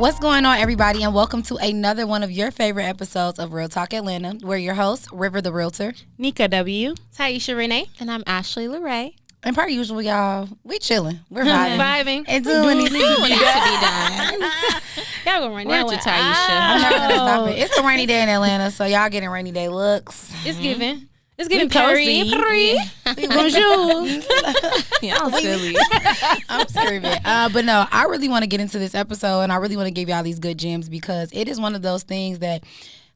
What's going on, everybody, and welcome to another one of your favorite episodes of Real Talk Atlanta. We're your hosts, River the Realtor, Nika W, Taisha Renee, and I'm Ashley LeRae. And per usual, y'all, we chilling. We're vibing. And doing what needs to be done. Y'all gonna run that one. I'm not gonna stop it. It's a rainy day in Atlanta, so y'all getting rainy day looks. It's giving. It's getting cozy. Bonjour. Y'all silly. I'm screaming. But no, I really want to get into this episode, and I really want to give y'all these good gems because it is one of those things that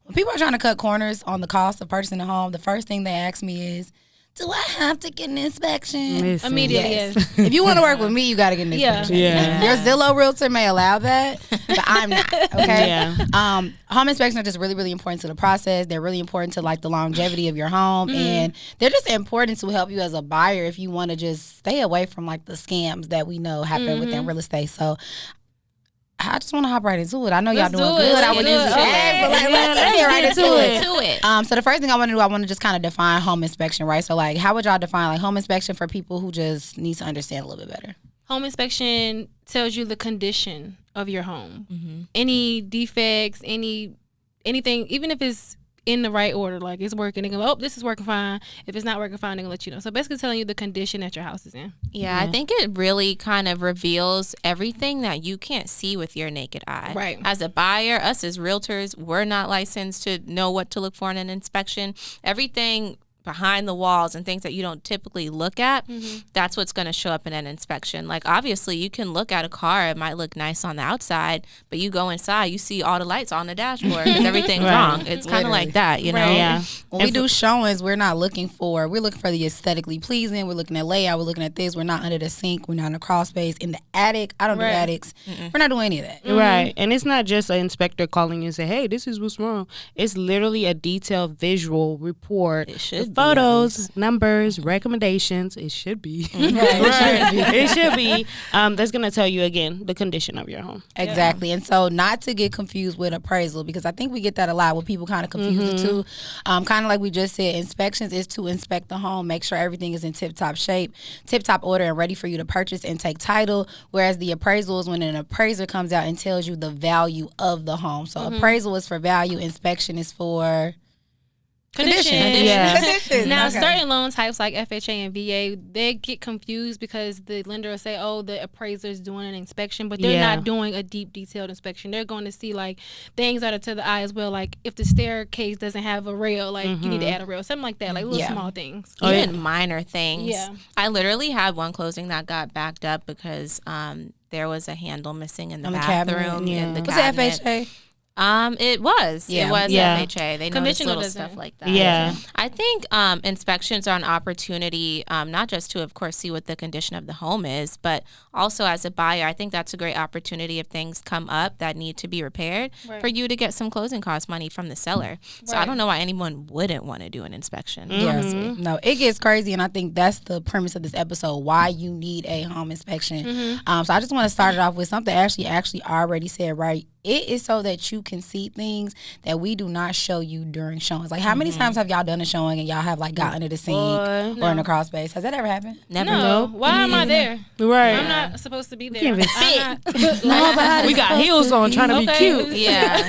when people are trying to cut corners on the cost of purchasing a home, the first thing they ask me is, do I have to get an inspection? Listen. Immediately, yes. If you want to work with me, you got to get an inspection. Yeah. Your Zillow realtor may allow that, but I'm not, okay? Yeah. Home inspections are just really, really important to the process. They're really important to, like, the longevity of your home, and they're just important to help you as a buyer if you want to just stay away from, like, the scams that we know happen within real estate. So I just want to hop right into it. I know y'all doing good. I would usually ask, but let's get right into it. So the first thing I want to do, I want to just kind of define home inspection, right? So, like, how would y'all define, like, home inspection for people who just need to understand a little bit better? Home inspection tells you the condition of your home. Mm-hmm. Any defects, anything, even if it's in the right order, like it's working, they go, oh, this is working fine. If it's not working fine, they're gonna let you know. So basically telling you the condition that your house is in. Yeah, I think it really kind of reveals everything that you can't see with your naked eye. Right. As a buyer, us as realtors, we're not licensed to know what to look for in an inspection. Everything behind the walls and things that you don't typically look at, that's what's going to show up in an inspection. Like, obviously, you can look at a car, it might look nice on the outside, but you go inside, you see all the lights on the dashboard because everything's wrong. It's kind of like that, you know? Yeah. When we do showings, we're looking for the aesthetically pleasing. We're looking at layout. We're looking at this. We're not under the sink. We're not in the crawl space. In the attic. I don't do attics. We're not doing any of that. Right. And it's not just an inspector calling you and say, hey, this is what's wrong. It's literally a detailed visual report. It should be, photos, numbers, recommendations. It should be. It should be. That's going to tell you, again, the condition of your home. Exactly. And so not to get confused with appraisal, because I think we get that a lot where people kind of confuse the two. Kind of like we just said, inspections is to inspect the home, make sure everything is in tip-top shape, tip-top order, and ready for you to purchase and take title, whereas the appraisal is when an appraiser comes out and tells you the value of the home. So appraisal is for value, inspection is for Condition. Yeah. Now, certain loan types like FHA and VA, they get confused because the lender will say, oh, the appraiser's doing an inspection, but they're not doing a deep, detailed inspection. They're going to see, like, things that are to the eye as well. Like, if the staircase doesn't have a rail, like, you need to add a rail. Something like that, like little small things. Even minor things. Yeah. I literally had one closing that got backed up because there was a handle missing in the bathroom. In the Was cabinet. it FHA? It was FHA. They noticed little stuff like that. Yeah. I think inspections are an opportunity, not just to, of course, see what the condition of the home is, but also as a buyer, I think that's a great opportunity if things come up that need to be repaired for you to get some closing cost money from the seller. So I don't know why anyone wouldn't want to do an inspection. No, it gets crazy, and I think that's the premise of this episode, why you need a home inspection. So I just want to start it off with something Ashley actually already said, right? It is so that you can see things that we do not show you during showings. Like, how many times have y'all done a showing and y'all have, like, got under the sink or in the crawl space? Has that ever happened? Never. No. Why am I there? Right. I'm not supposed to be there. Can't even fit. We got heels on trying to be cute. Yeah.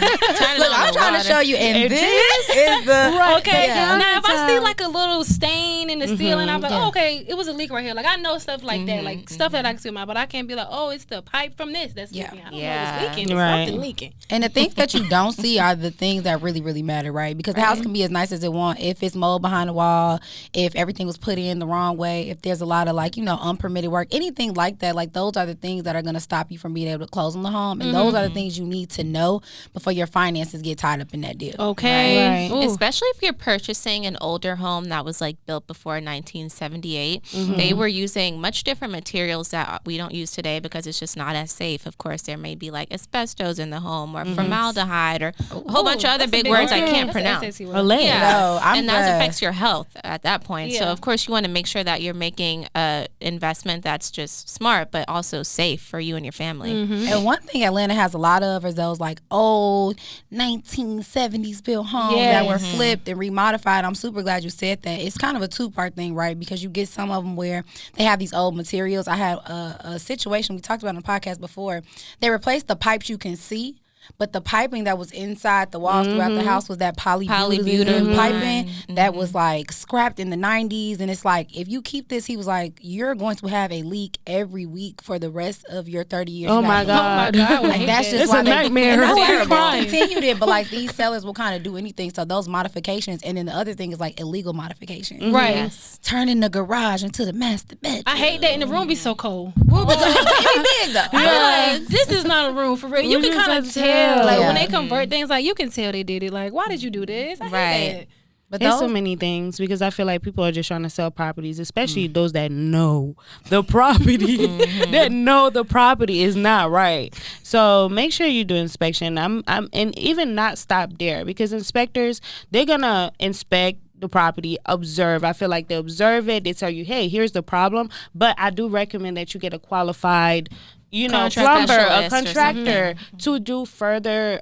Look, I'm trying to show you, and this is the... Okay. Now, if I see, like, a little stain in the ceiling, I'm like, oh, okay, it was a leak right here. Like, I know stuff like that. Like, stuff that I can see with my, but I can't be like, oh, it's the pipe from this that's leaking. I don't know it's leaking. It's something leaking. And the things that you don't see are the things that really, really matter, right? Because the house can be as nice as it wants. If it's mold behind the wall, if everything was put in the wrong way, if there's a lot of, like, unpermitted work, anything like that, like, those are the things that are going to stop you from being able to close on the home. And those are the things you need to know before your finances get tied up in that deal. Okay. Right. Especially if you're purchasing an older home that was, like, built before 1978. They were using much different materials that we don't use today because it's just not as safe. Of course, there may be, like, asbestos in the home or formaldehyde or a whole bunch of other big words I can't pronounce. And that affects your health at that point. So, of course, you want to make sure that you're making an investment that's just smart but also safe for you and your family. And one thing Atlanta has a lot of is those, like, old 1970s built homes that were flipped and remodified. I'm super glad you said that. It's kind of a two-part thing, right? Because you get some of them where they have these old materials. I had a situation we talked about on the podcast before. They replaced the pipes you can see, but the piping that was inside the walls throughout the house was that polybutadiene piping that was like scrapped in the 90s. And it's like, if you keep this, he was like, you're going to have a leak every week for the rest of your 30 years. Oh my God. Like, that's just it's why a nightmare. they continued it. But like these sellers will kind of do anything. So those modifications. And then the other thing is like illegal modifications. Right. Yes. Turning the garage into the master bedroom. I hate that, and the room be so cold. It be big though. Like, this is not a room for real. You can kind of tell. Like when they convert things, like you can tell they did it. Like, why did you do this? I hate that. But There's so many things because I feel like people are just trying to sell properties, especially those that know the property, that know the property is not right. So make sure you do inspection. And even not stop there because inspectors, they're gonna inspect the property, observe. I feel like they observe it. They tell you, hey, here's the problem. But I do recommend that you get a qualified plumber, a contractor to do further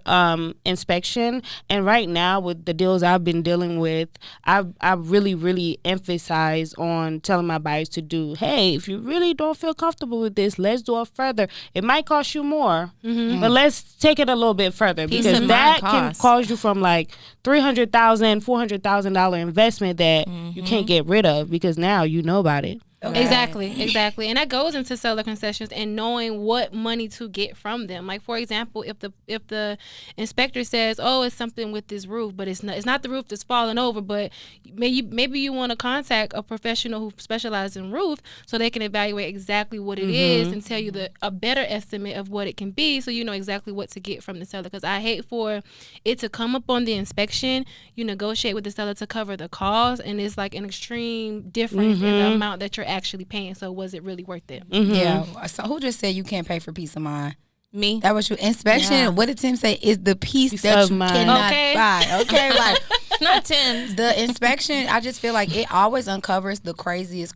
inspection. And right now with the deals I've been dealing with, I really, really emphasize on telling my buyers to do, hey, if you really don't feel comfortable with this, let's do it further. It might cost you more, but let's take it a little bit further because that can cost you from like $300,000, $400,000 investment that you can't get rid of because now you know about it. Okay. Exactly. And that goes into seller concessions and knowing what money to get from them. Like, for example, if the inspector says, oh, it's something with this roof, but it's not the roof that's falling over, but maybe you want to contact a professional who specializes in roof so they can evaluate exactly what it is and tell you a better estimate of what it can be so you know exactly what to get from the seller. Because I hate for it to come up on the inspection, you negotiate with the seller to cover the cost, and it's like an extreme difference in the amount that you're actually paying. So was it really worth it? Yeah. So who just said you can't pay for peace of mind? Me. That was your inspection. Yeah. What did Tim say? Is the peace that you cannot buy. Okay, like not Tim. The inspection. I just feel like it always uncovers the craziest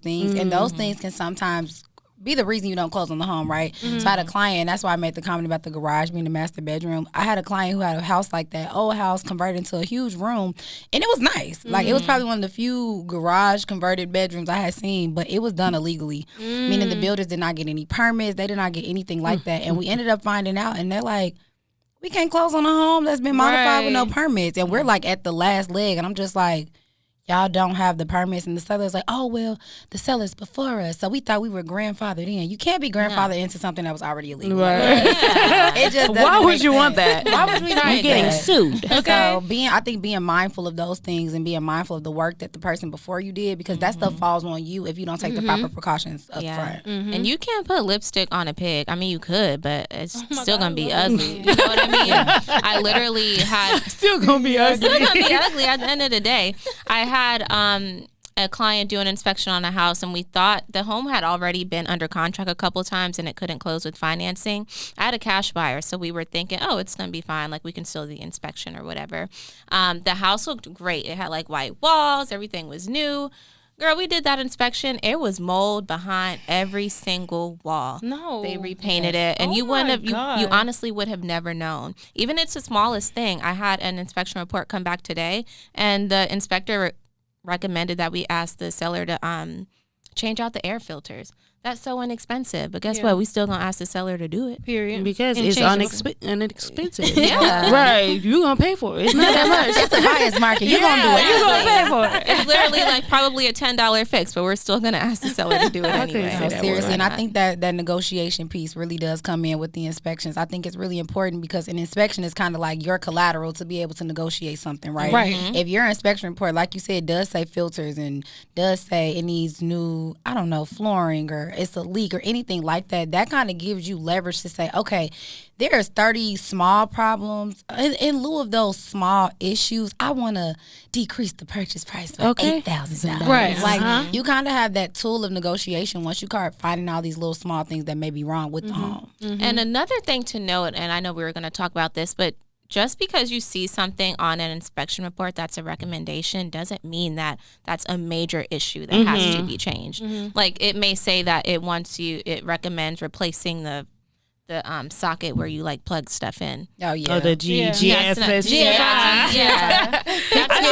things, and those things can sometimes be the reason you don't close on the home, right? So I had a client, that's why I made the comment about the garage being the master bedroom. I had a client who had a house like that, old house converted into a huge room, and it was nice. Like, it was probably one of the few garage converted bedrooms I had seen, but it was done illegally, meaning the builders did not get any permits, they did not get anything like that, and we ended up finding out, and they're like, we can't close on a home that's been modified with no permits, and we're like at the last leg, and I'm just like, y'all don't have the permits, and the seller's like, oh, well, the seller's before us, so we thought we were grandfathered in. You can't be grandfathered into something that was already illegal. Right. It just why would you want that? Why would we not? You're getting sued. Okay. So I think being mindful of those things and being mindful of the work that the person before you did, because that stuff falls on you if you don't take the proper precautions up front. And you can't put lipstick on a pig. I mean, you could, but it's still gonna be ugly. You know what I mean? I literally had still gonna be ugly. Still gonna be ugly at the end of the day. I had a client do an inspection on a house, and we thought the home had already been under contract a couple of times and it couldn't close with financing. I had a cash buyer, so we were thinking, oh, it's going to be fine. Like, we can still do the inspection or whatever. The house looked great. It had like white walls. Everything was new. Girl, we did that inspection. It was mold behind every single wall. No. They repainted it. And you wouldn't have, you honestly would have never known. Even it's the smallest thing. I had an inspection report come back today, and the inspector recommended that we ask the seller to change out the air filters. That's so inexpensive. But guess what? We still gonna ask the seller to do it. Period. Because it's inexpensive. Yeah. Right. You gonna pay for it. It's not that much. It's a buyer's market. You're gonna do it. You're gonna pay for it. It's literally like probably a $10 fix, but we're still gonna ask the seller to do it anyway. So seriously, and I think that negotiation piece really does come in with the inspections. I think it's really important because an inspection is kind of like your collateral to be able to negotiate something, right? Right. If your inspection report, like you said, does say filters and does say it needs new, I don't know, flooring or it's a leak or anything like that, that kind of gives you leverage to say, okay, there's 30 small problems. In lieu of those small issues, I want to decrease the purchase price by $8,000. Right. Like, you kind of have that tool of negotiation once you start finding all these little small things that may be wrong with the home. And another thing to note, and I know we were going to talk about this, but just because you see something on an inspection report that's a recommendation doesn't mean that that's a major issue that has to be changed. Like, it may say that it recommends replacing the socket where you like plug stuff in. Oh yeah. Oh, the GFS. Yeah. I see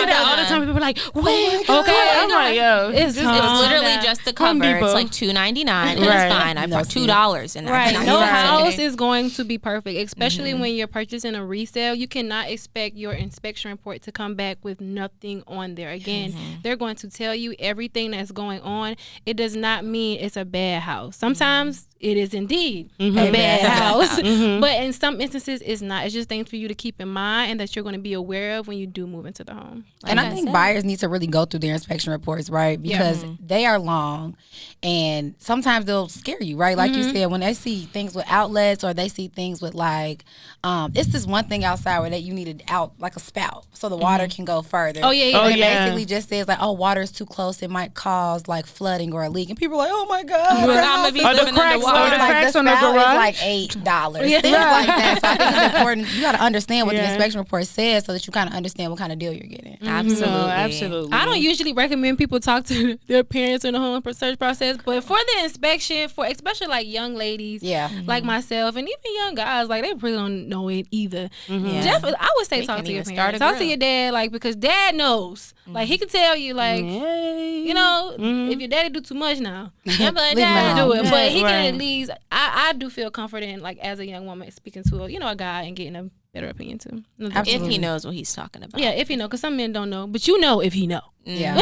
that all the time. People are like, wait, okay. I'm like, yo, It's literally just the cover. Depot. It's like $2.99, and Right. it's fine. I bought $2 in that. Right. And No I- house is going to be perfect, especially when you're purchasing a resale. You cannot expect your inspection report to come back with nothing on there. Again, they're going to tell you everything that's going on. It does not mean it's a bad house. Sometimes it is indeed a bad house, but in some instances it's not. It's just things for you to keep in mind and that you're going to be aware of when you do move into the home. And I think buyers need to really go through their inspection reports, right? Because they are long and sometimes they'll scare you, right? Like you said, when they see things with outlets or they see things with like, it's this one thing outside where that you need it out like a spout so the water can go further. Oh, yeah. And it basically just says like, oh, water is too close. It might cause like flooding or a leak. And people are like, oh my God. But I'm gonna be Or the living cracks, underwater. or the cracks on the spout is garage. like $8. Things like that. So I think it's important. You got to understand what the inspection report says so that you kind of understand what kind of deal you're getting. Absolutely. No, absolutely. I don't usually recommend people talk to their parents in the home search process, but for the inspection, for especially like young ladies, like myself, and even young guys, like they really don't know it either. Definitely, I would say They talk can't to your even parents, start a talk to grill. your dad, like because dad knows, like he can tell you, like you know, if your daddy do too much now, Yeah, but Leave him Dad, alone. do it, but he Right. can at least. I do feel comforted, like as a young woman speaking to a guy and getting a better opinion too. if he knows what he's talking about. Yeah, if he know, because some men don't know, but you know if he know. Yeah.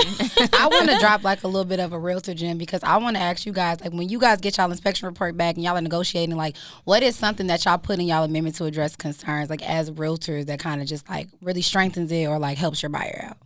I want to drop like a little bit of a realtor gem because I want to ask you guys, like when you guys get y'all inspection report back and y'all are negotiating, like what is something that y'all put in y'all amendment to address concerns like as realtors that kind of just like really strengthens it or like helps your buyer out?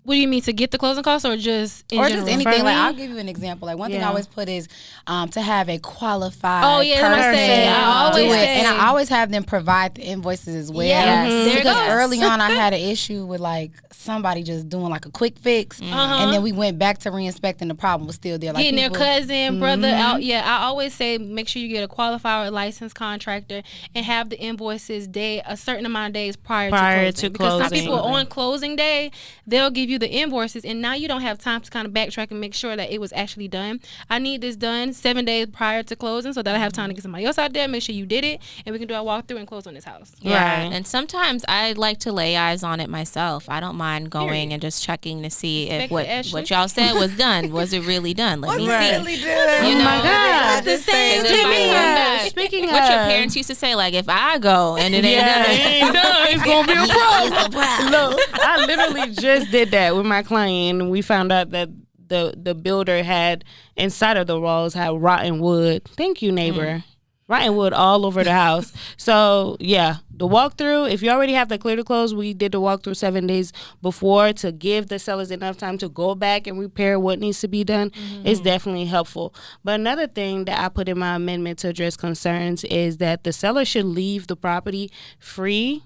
What do you mean, to get the closing costs or just in Or general? just anything. For Like me? I'll give you an example. Like one thing I Yeah. always put is to have a qualified Oh, yeah, that's what I person say. I always do it. say. And I always have them provide the invoices as well. Yes. There it Because goes. early on I had an issue with like somebody just doing like a quick fix and then we went back to re-inspecting, the problem was still there. Like Getting their people- cousin, brother out. Yeah, I always say make sure you get a qualified or licensed contractor and have the invoices a certain amount of days prior to because some closing. people on closing day, they'll give you the invoices and now you don't have time to kind of backtrack and make sure that it was actually done. I need this done 7 days prior to closing so that I have time to get somebody else out there, make sure you did it, and we can do a walkthrough and close on this house. Yeah, Right. and sometimes I like to lay eyes on it myself. I don't mind going and just checking to see if Inspect what Ashley. y'all said was done. Was it really done? Let me see. Really did. You know, my God. It's the same Because if I come back- Speaking what your of- parents used to say, like if I go and it ain't done, ain't done, it's gonna be a problem. Look, I literally just did that with my client, and we found out that the builder had inside of the walls had rotten wood. Thank you, neighbor. Rotten wood all over the house. So yeah, the walkthrough, if you already have the clear to close, we did the walkthrough 7 days before to give the sellers enough time to go back and repair what needs to be done. It's definitely helpful. But another thing that I put in my amendment to address concerns is that the seller should leave the property free,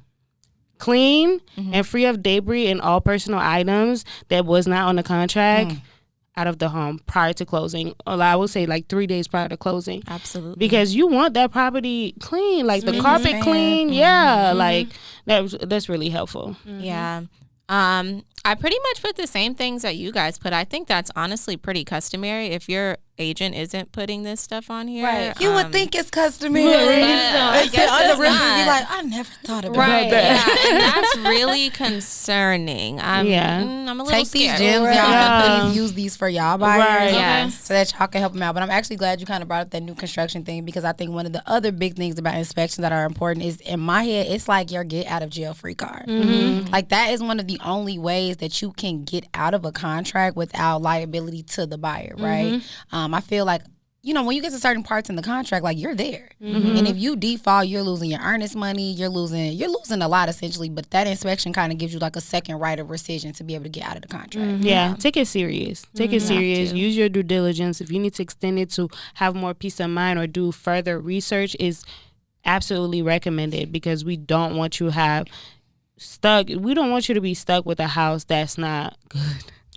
clean, and free of debris and all personal items that was not on the contract out of the home prior to closing. Or I would say like 3 days prior to closing. absolutely. Because you want that property clean, like the carpet clean. Like that's really helpful. Yeah. I pretty much put the same things that you guys put. I think that's honestly pretty customary if your agent isn't putting this stuff on here. Right. You would think it's customary. I guess On the it's review, not. you're like, I never thought about Right. that. Yeah, and that's really concerning. I'm a little Take these scared. gems, y'all. Yeah. Please use these for y'all buyers. Right. Yes. So that y'all can help them out. But I'm actually glad you kind of brought up that new construction thing because I think one of the other big things about inspections that are important is, in my head, it's like your get out of jail free card. Like that is one of the only ways that you can get out of a contract without liability to the buyer, right? I feel like, you know, when you get to certain parts in the contract, like you're there, and if you default, you're losing your earnest money. You're losing a lot essentially. But that inspection kind of gives you like a second right of rescission to be able to get out of the contract. Yeah, take it serious. Take it serious. Use your due diligence. If you need to extend it to have more peace of mind or do further research, is absolutely recommended because we don't want you We don't want you to be stuck with a house that's not good.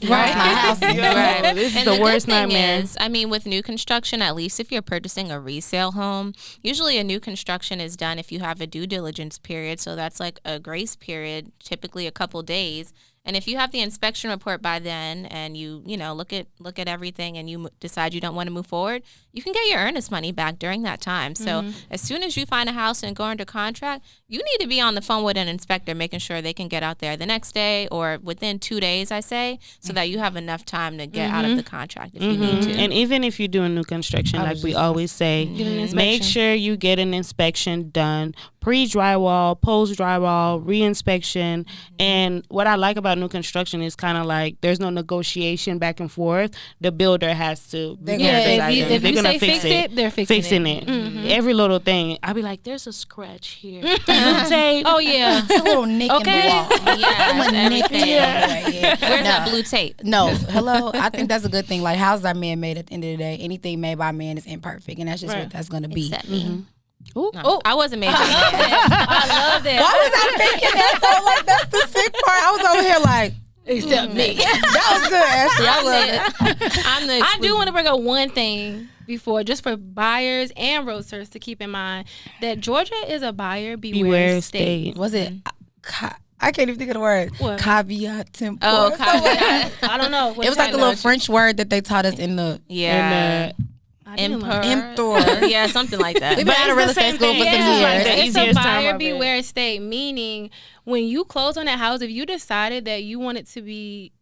Right. Right. This is And the good worst thing nightmare. is, I mean, with new construction, at least if you're purchasing a resale home, usually a new construction is done if you have a due diligence period. So that's like a grace period, typically a couple days. And if you have the inspection report by then and you look at everything and you decide you don't want to move forward, you can get your earnest money back during that time. So as soon as you find a house and go under contract, you need to be on the phone with an inspector making sure they can get out there the next day or within 2 days, I say, so that you have enough time to get out of the contract if you need to. And even if you're doing new construction, like we always say, make sure you get an inspection done, pre-drywall, post-drywall, re-inspection. And what I like about new construction is kind of like there's no negotiation back and forth. The builder has to. If you say fix it, they're fixing it. Every little thing. I'll be like, there's a scratch here. Blue tape. Oh yeah, it's a little nick in the wall. Yeah, everything. Where's that blue tape? No, hello. I think that's a good thing. Like, houses are man-made at the end of the day. Anything made by man is imperfect, and that's just what that's going to be. Except me. No, I wasn't made. I love that. Why was I thinking that though? Like, that's the sick part. I was over here like, except me. That was good, Ashley. I love it. I do want to bring up one thing before, just for buyers and realtors to keep in mind, that Georgia is a buyer beware state. Was it? I can't even think of the word. What? Caveat tempor. Oh, caveat. I don't know. It was like a little French word that they taught us in the Emperor. Yeah, something like that. We've been out of real estate school for some years. It's a buyer beware state, meaning when you close on that house, if you decided that you want it to be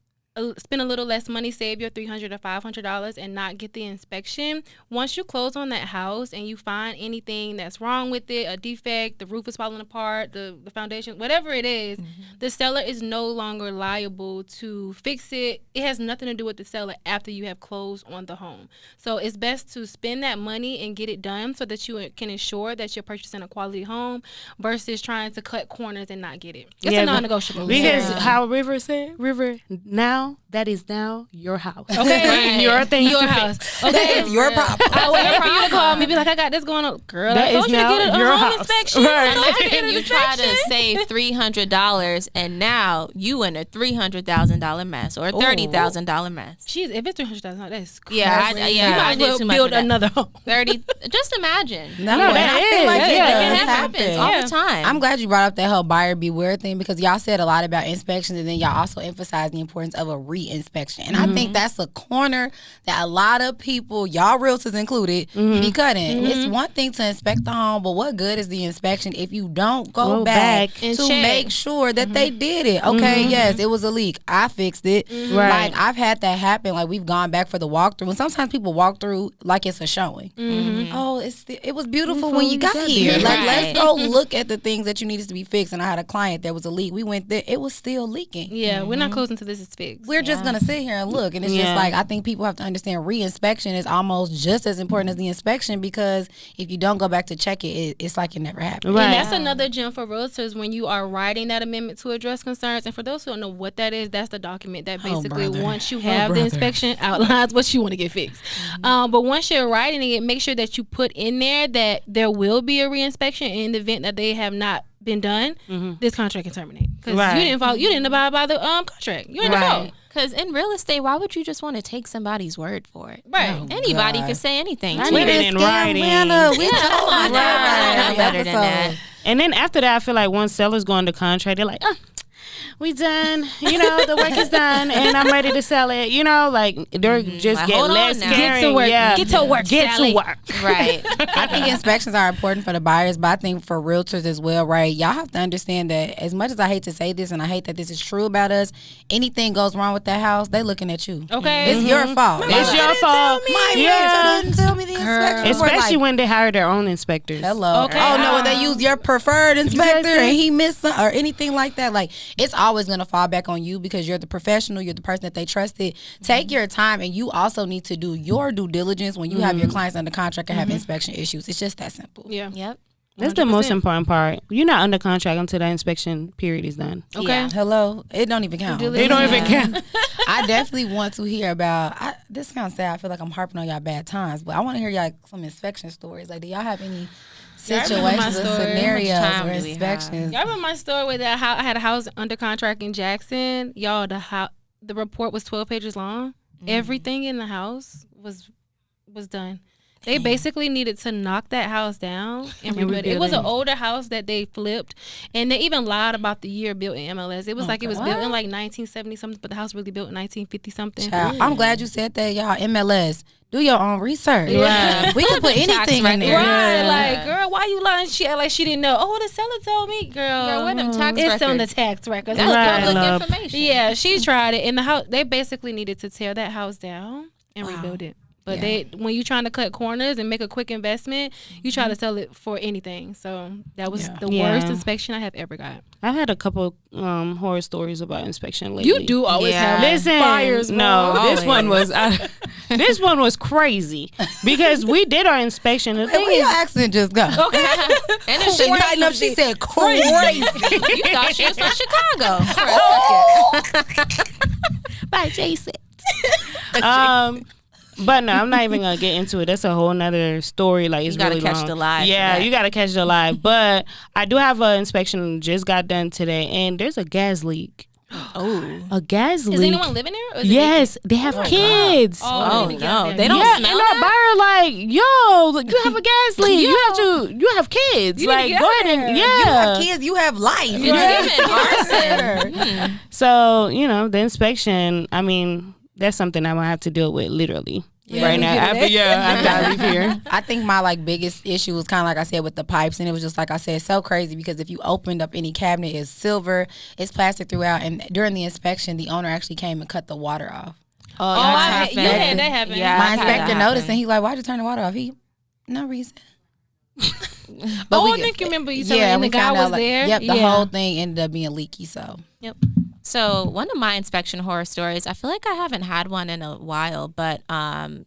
spend a little less money, save your $300 or $500 and not get the inspection, once you close on that house and you find anything that's wrong with it, a defect, the roof is falling apart, the foundation, whatever it is, the seller is no longer liable to fix it. It has nothing to do with the seller after you have closed on the home. So it's best to spend that money and get it done so that you can ensure that you're purchasing a quality home versus trying to cut corners and not get it. It's a non-negotiable. Because how River said, now, that is now your house. Okay. Your thing. Your house. Okay. That is your problem. I wait for you to call me, be like, I got this going on. Girl, I told you to get a home inspection. Right. You try to save $300 and now you in a $300,000 mess or a $30,000 mess. Jeez, if it's $300,000, that's crazy. I did too much build of that. another home. 30. Just imagine. I feel like It happens all the time. I'm glad you brought up that whole buyer beware thing because y'all said a lot about inspections and then y'all also emphasized the importance of a re-inspection. And I think that's a corner that a lot of people, y'all realtors included, be cutting. It's one thing to inspect the home, but what good is the inspection if you don't go back to make sure that they did it? Okay, yes, it was a leak. I fixed it. Right. Like, I've had that happen. Like, we've gone back for the walkthrough. And sometimes people walk through like it's a showing. Oh, it was beautiful when you got here. Like, let's go look at the things that you needed to be fixed. And I had a client that was a leak. We went there. It was still leaking. Yeah, we're not closing until this is fixed. We're just going to sit here and look. And it's just like, I think people have to understand re-inspection is almost just as important as the inspection because if you don't go back to check it, it's like it never happened. Right. And that's another gem for realtors when you are writing that amendment to address concerns. And for those who don't know what that is, that's the document that basically once you have the inspection outlines what you want to get fixed. But once you're writing it, make sure that you put in there that there will be a re-inspection in the event that they have not been done. This contract can terminate because you didn't abide by the contract. You didn't follow. Because in real estate, why would you just want to take somebody's word for it? Right. Anybody could say anything. I need it in writing. We told Right. Better than that. And then after that, I feel like once sellers go under contract, they're like, we done. You know, the work is done, and I'm ready to sell it. You know, like they're just Like, get hold on less now. caring. Get to work. Yeah. Get to work. Get Sally. to work. Right. I think inspections are important for the buyers, but I think for realtors as well, right? Y'all have to understand that as much as I hate to say this and I hate that this is true about us, anything goes wrong with that house, they looking at you. Okay. It's your fault. It's your fault. My realtor didn't tell me the inspection. Especially when they hire their own inspectors. Hello. Okay. Oh, no, when they use your preferred inspector and he missed some, or anything like that. Like, it's always going to fall back on you because you're the professional, you're the person that they trusted. Take your time, and you also need to do your due diligence when you have your clients under contract and have inspection issues. It's just that simple. Yeah. Yep. That's the most important part. You're not under contract until the inspection period is done. Okay. Yeah. Hello. It don't even count. They don't even count. I definitely want to hear about. This sounds sad. I feel like I'm harping on y'all bad times, but I want to hear y'all some inspection stories. Like, do y'all have any situations or scenarios or inspections? Y'all remember my story with that? How I had a house under contract in Jackson. Y'all, the report was 12 pages long. Everything in the house was done. They basically needed to knock that house down and rebuild it. It was an older house that they flipped, and they even lied about the year built in MLS. It was it was built in like 1970 something, but the house really built in 1950 something. I'm glad you said that, y'all. MLS. Do your own research. Yeah. We can put anything in there. Right, like, girl, why you lying? She act like she didn't know. Oh, the seller told me, girl. Where them tax it's records? on the tax records. That's public information. Yeah, she tried it. In the house, they basically needed to tear that house down and rebuild it. But when you're trying to cut corners and make a quick investment, you try to sell it for anything. So that was the worst inspection I have ever got. I've had a couple horror stories about inspection lately. You do always have fires. No, this one was this one was crazy because we did our inspection. The thing Where your accent just go? Okay, And She tightened up. She said crazy. you thought she was from Chicago for a second. By Jason. But no, I'm not even gonna get into it. That's a whole nother story. Like, it's you gotta really catch long. the live. Yeah, you gotta catch the live. But I do have an inspection just got done today, and there's a gas leak. A gas leak. Is anyone living there? Or is Yes, they have kids. Oh no, they don't Yeah, smell and our buyer like, yo, look, you have a gas leak. You have kids. You like, need to go get ahead and there. You have kids. You have life. It's giving arson. So, the inspection, I mean, that's something I'm gonna have to deal with literally right now. After I leave here. I think my biggest issue was kind of like I said with the pipes, and it was just like I said, so crazy because if you opened up any cabinet, it's silver, it's plastic throughout, and during the inspection, the owner actually came and cut the water off. you had that happen. Yeah, My I've had inspector that noticed, happen. and he like, "Why'd you turn the water off?" No reason. I think you remember you telling me the guy was there. Yep, the whole thing ended up being leaky. So Yep. So one of my inspection horror stories, I feel like I haven't had one in a while, but that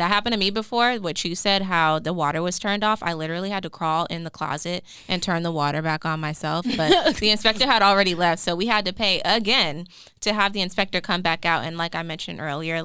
happened to me before. What you said, how the water was turned off, I literally had to crawl in the closet and turn the water back on myself. But the inspector had already left, so we had to pay again to have the inspector come back out. And like I mentioned earlier,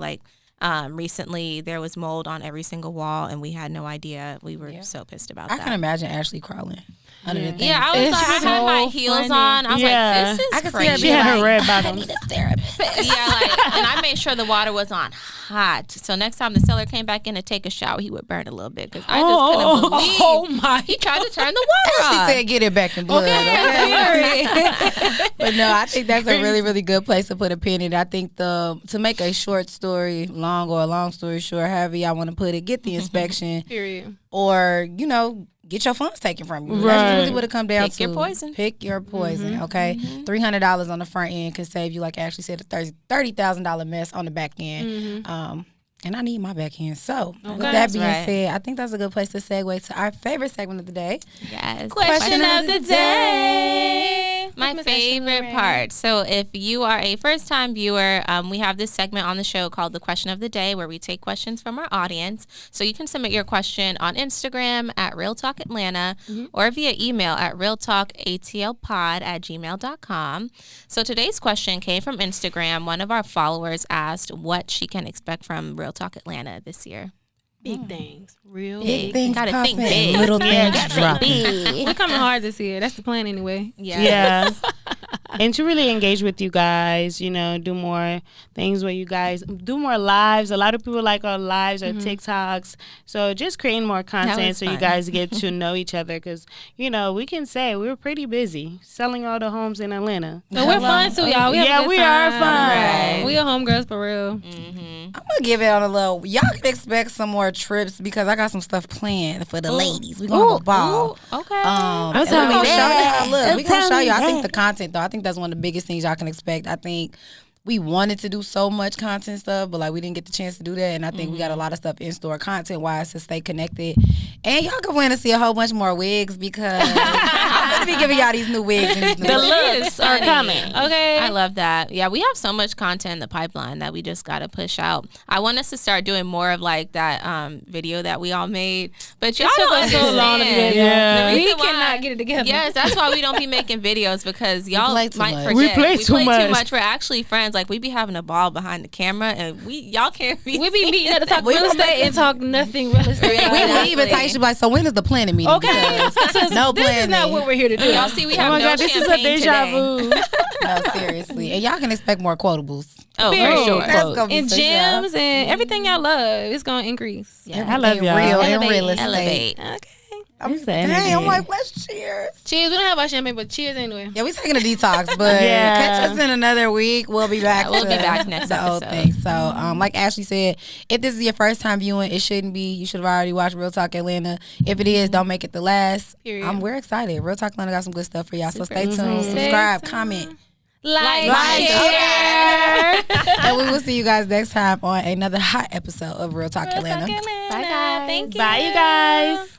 recently there was mold on every single wall, and we had no idea. We were so pissed about that. I can imagine Ashley crawling under the things. Yeah, I was like, I had my heels on. I was like, this is crazy. She had her red bottoms. I need a therapist. And I made sure the water was on hot. So next time the seller came back in to take a shower, he would burn a little bit because I just couldn't believe. Oh my! He tried to turn the water She on. said, "Get it back in blood." Okay. But no, I think that's a really, really good place to put a pin in. I think to make a short story long or a long story short, however y'all want to put it, get the inspection. Period. Or get your funds taken from you. Right. That's really what it comes down to. Pick your poison. Pick your poison. Okay, $300 on the front end can save you, like Ashley said, a $30,000 mess on the back end. And I need my back end. So with that being said, I think that's a good place to segue to our favorite segment of the day. Yes. Question of the day. My favorite part. So if you are a first-time viewer, we have this segment on the show called The Question of the Day where we take questions from our audience. So you can submit your question on Instagram at realtalkatlanta or via email at realtalkatlpod@gmail.com. So today's question came from Instagram. One of our followers asked what she can expect from Real Talk Atlanta this year. Big things. Real Big big. things Gotta popping, think big. little things dropping. We're coming hard this year. That's the plan anyway. Yeah. And to really engage with you guys, do more things where you guys do more lives. A lot of people like our lives or TikToks. So just creating more content so you guys get to know each other because, we can say we're pretty busy selling all the homes in Atlanta. But we're fun too, y'all. We are fun. Right. We are homegirls for real. I'm gonna give it on a little. Y'all can expect some more trips because I got some stuff planned for the ladies. We're gonna have a ball. Okay. And we're gonna show y'all. Look, we're gonna show you. I think the content though. I think that's one of the biggest things y'all can expect. I think we wanted to do so much content stuff, but we didn't get the chance to do that. And I think we got a lot of stuff in store content wise to stay connected. And y'all can win to see a whole bunch more wigs because I'm gonna be giving y'all these new wigs and these new The looks. looks are coming. Okay. I love that. Yeah, we have so much content in the pipeline that we just got to push out. I want us to start doing more of that video that we all made. But y'all took don't us so long to do understand. that. Yeah. The We reason why- cannot get it together. Yes, that's why we don't be making videos because y'all play might too much. forget. We play too much. We're actually friends. We be having a ball behind the camera and y'all can't be. We be meeting to talk real estate and talk nothing real estate. We leave and Taisha be like, so when is the planning meeting? Okay. Because no This is planning. not what we're here to do. Y'all see, we Oh have my no God, this is a champagne deja today. vu. No, seriously. And y'all can expect more quotables. Oh, Period. for sure. That's gonna be And for gems sure. and everything y'all love, it's gonna increase. Yeah. I love y'all. Real and Elevate, real estate. Elevate. Okay. Dang, I'm like, let's cheers. Cheers. We don't have our champagne, but cheers anyway. Yeah, we taking a detox, but catch us in another week. We'll be back. Yeah, we'll to be back next the old episode. thing. So, like Ashley said, if this is your first time viewing, it shouldn't be. You should have already watched Real Talk Atlanta. If it is, don't make it the last. Period. We're excited. Real Talk Atlanta got some good stuff for y'all. So stay tuned, Stay subscribe, tuned. comment, Like, share. And we will see you guys next time on another hot episode of Real Talk Atlanta. Bye, guys. Thank you. Bye, you guys.